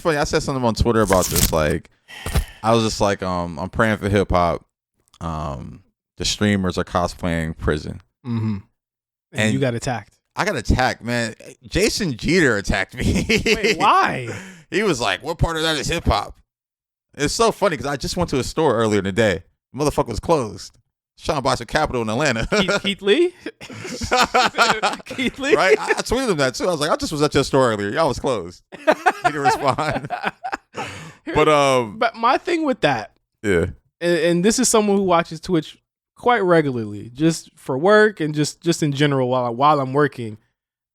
funny. I said something on Twitter about this. Like, I was just like, I'm praying for hip hop. The streamers are cosplaying prison. Mm-hmm. And you got attacked. I got attacked, man. Jason Jeter attacked me. Wait, why? He was like, "What part of that is hip hop?" It's so funny because I just went to a store earlier in the day. The motherfucker was closed. Trying to buy some Capital in Atlanta. Keith Lee? Keith Lee? Right? I tweeted him that too. I was like, I just was at your store earlier. Y'all was closed. He didn't respond. But my thing with that, yeah. And this is someone who watches Twitch quite regularly, just for work and just in general while I'm working.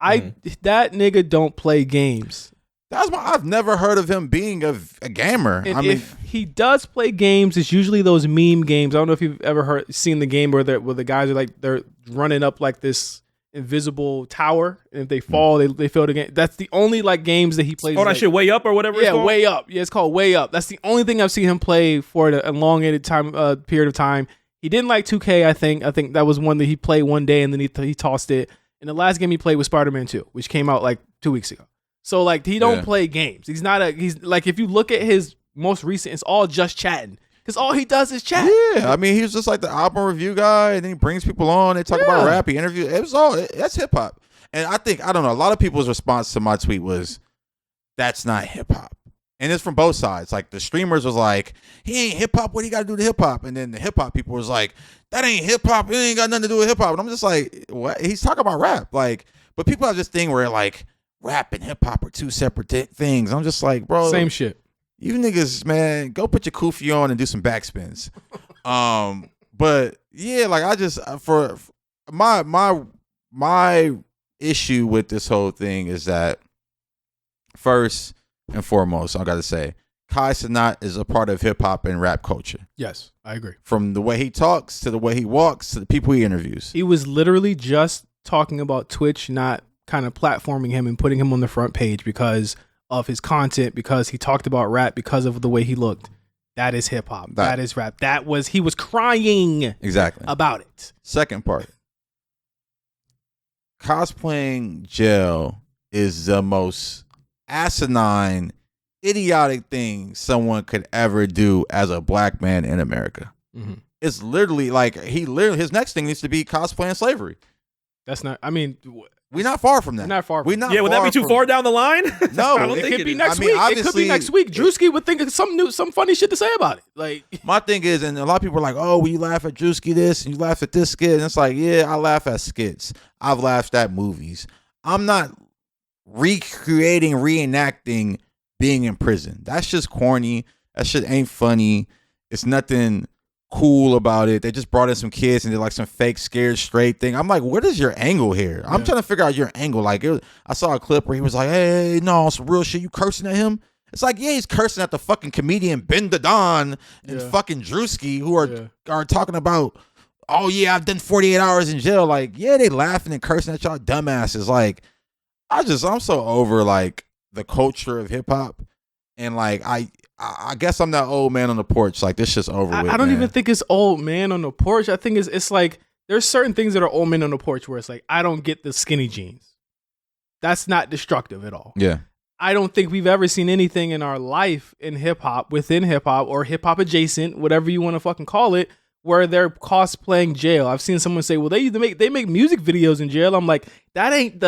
That nigga don't play games. I've never heard of him being a gamer. And if he does play games, it's usually those meme games. I don't know if you've ever seen the game where the guys are like they're running up like this invisible tower, and if they fall, they fail the game. That's the only like games that he plays. Oh, that shit Way Up or whatever. Yeah, Way Up. Yeah, it's called Way Up. That's the only thing I've seen him play for an elongated period of time. He didn't like 2K. I think that was one that he played one day and then he tossed it. And the last game he played was Spider-Man 2, which came out like 2 weeks ago. So like he don't play games. He's like, if you look at his most recent, it's all just chatting. Because all he does is chat. Yeah, I mean, he was just like the album review guy, and then he brings people on. They talk about rap, he interviews. That's hip hop. And I don't know, a lot of people's response to my tweet was, that's not hip hop. And it's from both sides. Like the streamers was like, he ain't hip hop. What do you got to do to hip hop? And then the hip hop people was like, that ain't hip hop. It ain't got nothing to do with hip hop. And I'm just like, what? He's talking about rap. Like, but people have this thing where like rap and hip hop are two separate things. I'm just like, bro, same shit. You niggas, man, go put your kufi on and do some backspins. But yeah, like I just for my issue with this whole thing is that first and foremost, I got to say, Cenat is a part of hip hop and rap culture. Yes, I agree. From the way he talks to the way he walks to the people he interviews. He was literally just talking about Twitch not kind of platforming him and putting him on the front page because of his content, because he talked about rap, because of the way he looked. That is hip hop. That is rap. He was crying about it. Second part. Cosplaying jail is the most asinine, idiotic thing someone could ever do as a black man in America. Mm-hmm. It's literally like his next thing needs to be cosplaying slavery. That's not, I mean, we're not far from that. Not far from that. Yeah, would that be too far down the line? No, I don't it think could be next week. It could be next week. Drewski would think of some funny shit to say about it. Like, my thing is, and a lot of people are like, oh, well, you laugh at Drewski this and you laugh at this skit. And it's like, yeah, I laugh at skits. I've laughed at movies. I'm not reenacting being in prison. That's just corny. That shit ain't funny. It's nothing cool about it. They just brought in some kids and did like some fake scared straight thing. I'm like, what is your angle here? I'm trying to figure out your angle. Like, I saw a clip where he was like, hey, no, some real shit. You cursing at him? It's like, yeah, he's cursing at the fucking comedian Ben Dadon and fucking Drewski who are talking about, oh yeah, I've done 48 hours in jail. Like, yeah, they laughing and cursing at y'all dumbasses. Like, I'm so over like the culture of hip hop, and like I guess I'm that old man on the porch. Like, this shit's over with. I don't even think it's old man on the porch. I think it's like there's certain things that are old men on the porch where it's like, I don't get the skinny jeans. That's not destructive at all. Yeah. I don't think we've ever seen anything in our life in hip hop, within hip hop or hip hop adjacent, whatever you want to fucking call it, where they're cosplaying jail. I've seen someone say, well, they make music videos in jail. I'm like, that ain't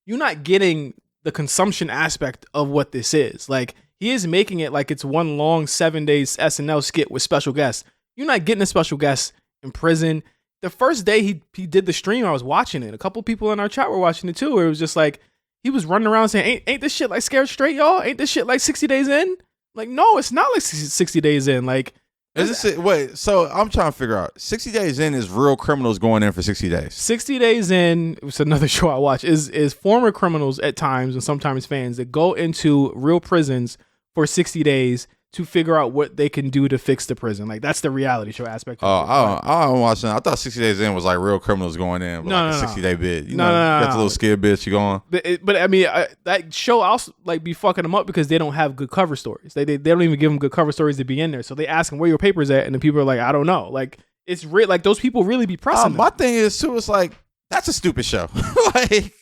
you're not getting the consumption aspect of what this is. Like, he is making it like it's one long 7 days SNL skit with special guests. You're not getting a special guest in prison. The first day he did the stream, I was watching it. A couple people in our chat were watching it too, where it was just like, he was running around saying, ain't this shit like Scared Straight, y'all? Ain't this shit like 60 Days In? Like, no, it's not like 60 Days In. Like, wait, so I'm trying to figure out, 60 Days In is real criminals going in for 60 days. 60 Days In, it's another show I watch, is former criminals at times and sometimes fans that go into real prisons for 60 days to figure out what they can do to fix the prison. Like, that's the reality show aspect. I don't watch that. I thought 60 Days In was like real criminals going in with like a 60-day bid. You know, got the little skid bits you go on. But I mean, that show also like be fucking them up because they don't have good cover stories. They don't even give them good cover stories to be in there. So they ask them where your papers at, and the people are like, I don't know. Like, it's real. Like, those people really be pressing them. My thing is too, it's like, that's a stupid show. Like,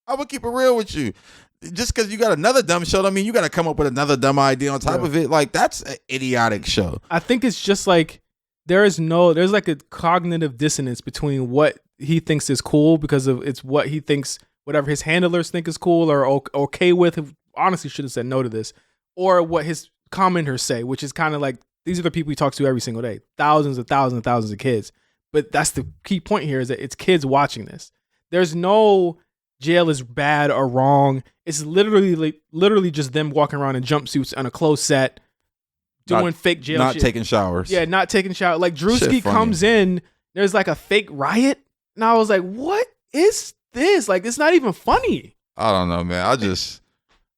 I would keep it real with you. just because you got another dumb show, I mean, you got to come up with another dumb idea on top of it. Like, that's an idiotic show. I think it's just like there's like a cognitive dissonance between what he thinks is cool because of it's what he thinks, whatever his handlers think is cool or okay with. Honestly, should have said no to this, or what his commenters say, which is kind of like these are the people he talks to every single day, thousands of kids. But that's the key point here is that it's kids watching this. There's no jail is bad or wrong. It's literally just them walking around in jumpsuits on a closed set, doing fake jail not shit. Taking showers. Yeah, not taking showers. Like Drewski comes in, there's like a fake riot, and I was like, what is this? Like, it's not even funny. I don't know, man.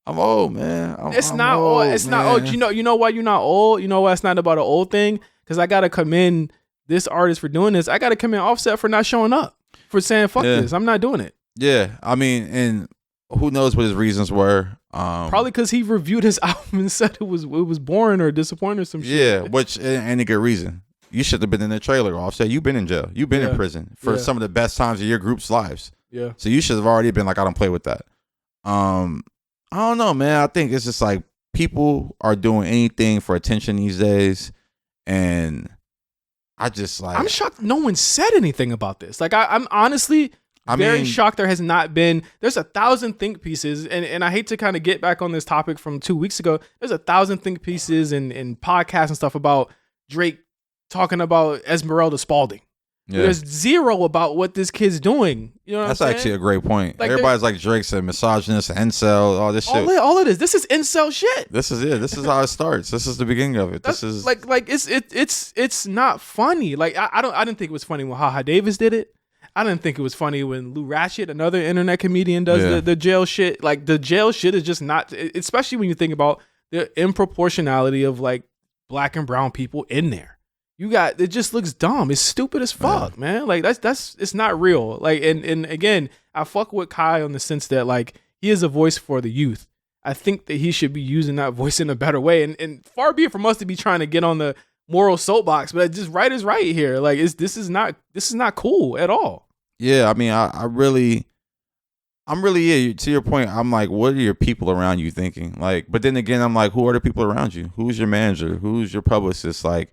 I'm old, man. It's not old. It's not old. You know why you're not old? You know why it's not about an old thing? Because I gotta commend this artist for doing this. I gotta commend Offset for not showing up, for saying fuck this. I'm not doing it. Yeah, I mean, and who knows what his reasons were? Probably because he reviewed his album and said it was boring or disappointing or some shit. Yeah, which ain't a good reason. You should have been in the trailer, Offset. You've been in jail. You've been in prison for some of the best times of your group's lives. Yeah. So you should have already been like, I don't play with that. I don't know, man. I think it's just like people are doing anything for attention these days, and I just like I'm shocked no one said anything about this. Like I'm honestly very shocked there has not been. There's 1,000 think pieces, and I hate to kind of get back on this topic from 2 weeks ago. There's 1,000 think pieces and podcasts and stuff about Drake talking about Esmeralda Spalding. Yeah. There's zero about what this kid's doing. You know what I'm saying? Actually a great point. Like everybody's like Drake's a misogynist, incel, all this shit. All it is. This is incel shit. This is it. This is how it starts. This is the beginning of it. This is like it's not funny. Like I didn't think it was funny when HaHa Davis did it. I didn't think it was funny when Lou Ratchet, another internet comedian, does the jail shit. Like the jail shit is just not, especially when you think about the improportionality of like black and brown people in there. It just looks dumb. It's stupid as fuck, man. Like that's it's not real. Like and again, I fuck with Kai on the sense that like he is a voice for the youth. I think that he should be using that voice in a better way. And far be it from us to be trying to get on the moral soapbox, but just right is right here. Like this is not cool at all. Yeah, I mean, I'm really to your point. I'm like, what are your people around you thinking? Like, but then again, I'm like, who are the people around you? Who's your manager? Who's your publicist? Like,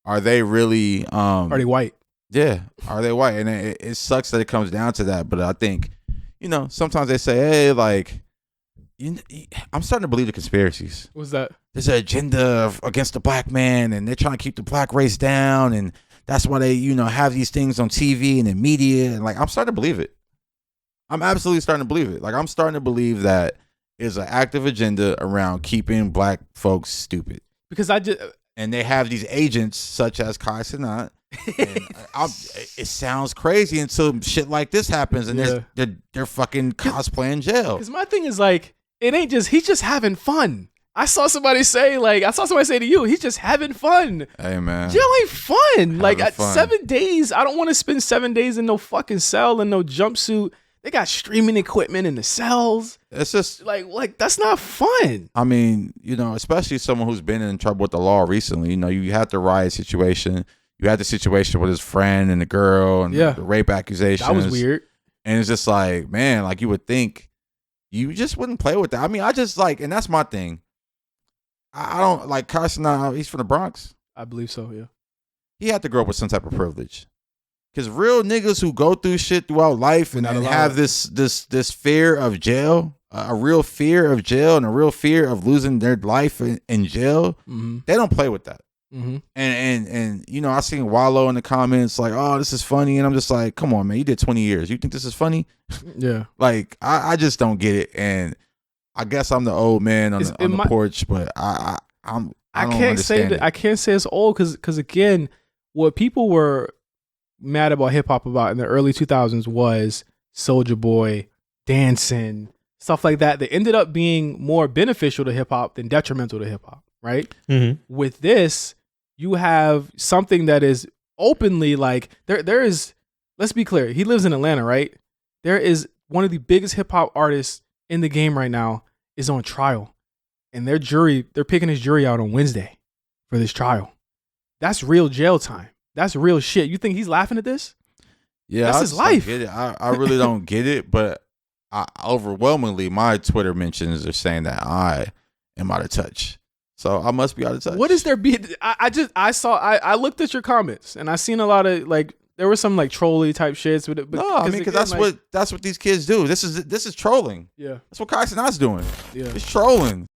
are they really are they white? Yeah, are they white? And it sucks that it comes down to that. But I think, sometimes they say, hey, like, I'm starting to believe the conspiracies. What's that? There's an agenda against the black man, and they're trying to keep the black race down, and that's why they, have these things on TV and in media. And like, I'm starting to believe it. I'm absolutely starting to believe it. Like, I'm starting to believe that there's an active agenda around keeping black folks stupid. Because and they have these agents such as Kai Cenat. It sounds crazy until shit like this happens, and they're fucking cosplaying jail. Because my thing is like, it ain't just he's just having fun. I saw somebody say to you, he's just having fun. Hey man, jail ain't fun. Like at 7 days, I don't want to spend 7 days in no fucking cell and no jumpsuit. They got streaming equipment in the cells. It's just like that's not fun. I mean, especially someone who's been in trouble with the law recently. You had the riot situation. You had the situation with his friend and the girl and the rape accusations. That was weird. And it's just like, man, like you would think you just wouldn't play with that. I mean, I just like, and that's my thing. I don't like Carson. He's from the Bronx. I believe so. Yeah. He had to grow up with some type of privilege. Because real niggas who go through shit throughout life and have this fear of jail, a real fear of jail and a real fear of losing their life in jail, they don't play with that. Mm-hmm. And I seen Wallow in the comments like, oh, this is funny. And I'm just like, come on, man, you did 20 years. You think this is funny? Yeah. Like, I just don't get it. And I guess I'm the old man on the porch, but I can't say that. I can't say it's old because again, what people were mad about hip hop about in the early 2000s was Soulja Boy, dancing, stuff like that. That ended up being more beneficial to hip hop than detrimental to hip hop, right? Mm-hmm. With this, you have something that is openly like there is. Let's be clear. He lives in Atlanta, right? There is one of the biggest hip hop artists in the game right now is on trial, and they're picking his jury out on Wednesday for this trial. That's real jail time. That's real shit. You think he's laughing at this? Yeah, that's his life. Get it. I really don't get it, but overwhelmingly my Twitter mentions are saying that I am out of touch. So I must be out of touch. What is there be? I looked at your comments and I seen a lot of like there were some like trolly type shits with it. But No, I mean because that's what these kids do. This is trolling. Yeah, That's what Kai Cenat's doing. Yeah, It's trolling.